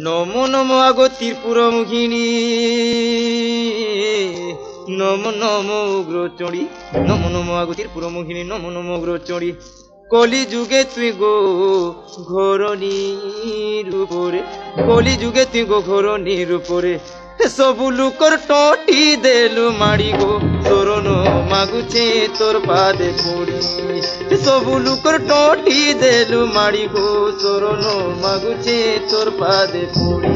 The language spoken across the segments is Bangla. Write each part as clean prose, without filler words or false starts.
নমো নমো আগতির পুরমুখিনী, নমো নমো উগ্রচড়ি, নমো নমো আগতির পুরমুখিনী, নমো নমো উগ্রচড়ি। কলি যুগে তুই গো ঘরণীর উপরে, কলি যুগে তুই গো ঘরণীর উপরে সবু লুকর টটি দেলু মাড়ি গো, চরণ মাগুছে তোর পাদে পড়ি। সবু লুকর টটি দেলু মাড়ি গো, চরণ মাগুছে তোর পাদে পড়ি।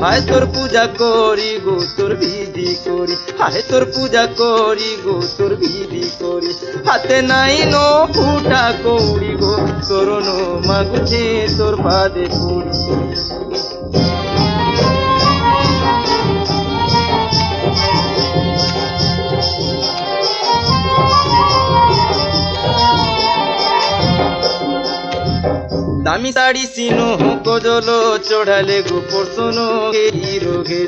হায় তোর পূজা করি গো, তোর বিধি করি, হায় তোর পূজা করি গো, তোর বিধি করি। হাতে নাই ন ফুটা কৌড়ি গো, চরণ মাগুছে তোর পাদে পড়ি। দামি শাড়ি সিনো কজল চড়ালে গো পরশন রোগে।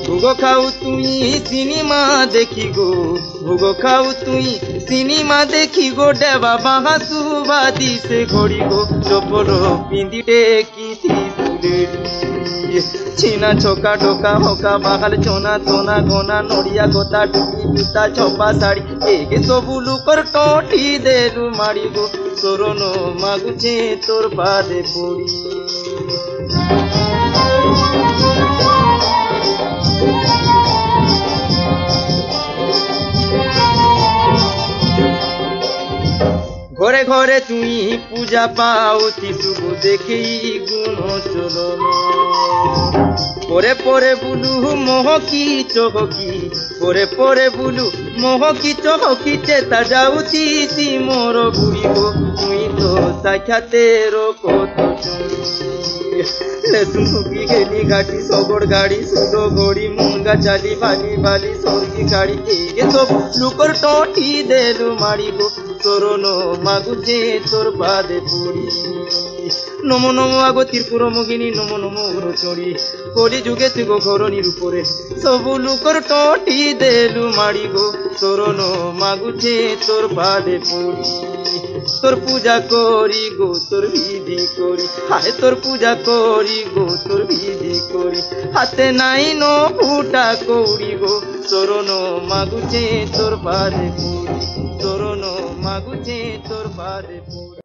ভোগ খাও তুই সিনেমা দেখি গো, ভোগ খাও তুই সিনেমা দেখি গো। ডেবা বাহা সুবাদি সে ঘড়ি গো, চপল পিন্দিটে কিসি ছিনা ছকা ঢোকা হকা বাহাল চোনা সোনা ঘনা নড়িয়া গোতা টুকি জুতা ছপা শাড়ি। এগে সবু লুকর টটি দেলু মাড়ি গো, চরণ মাগুছে তোর পাদে পড়ি। ঘরে ঘরে তুই পূজা পাও শুভ দেখেই গুণ চলন। পরে পরে বুলু মোহকি চহকি, পরে পরে বুলু মোহকি চহকি। চেতা যাউছি মোর বুড়ি গো, তুই তো সাক্ষাতের কত শুনি গেলি ঘাটি সবর গাড়ি সুডো ঘড়ি মুনগা চালি বালি বালি সর্গি গাড়ি। এগে সব লুকর টটি দেলু মাড়ি গো, চরণ মাগুছে তোর পাদে পড়ি। নমো নমো আগতির পুরমুখিনী, নমো নমো উগ্রচড়ি। কলি যুগে তুই গো ঘরণীর উপরে সবু লুকর টটি দেলু মাড়ি গো, চরণ মাগুছে তোর পাদে পড়ি। তোর পূজা করি গো, তোর বিধি করি, হায় তোর পূজা করি গো, তোর বিধি করি। হাতে নাই ন ফুটা কৌড়ি গো, চরণ মাগুছে তোর পাদে পড়ি, চরণ মাগুছে তোর পাদে পড়ি।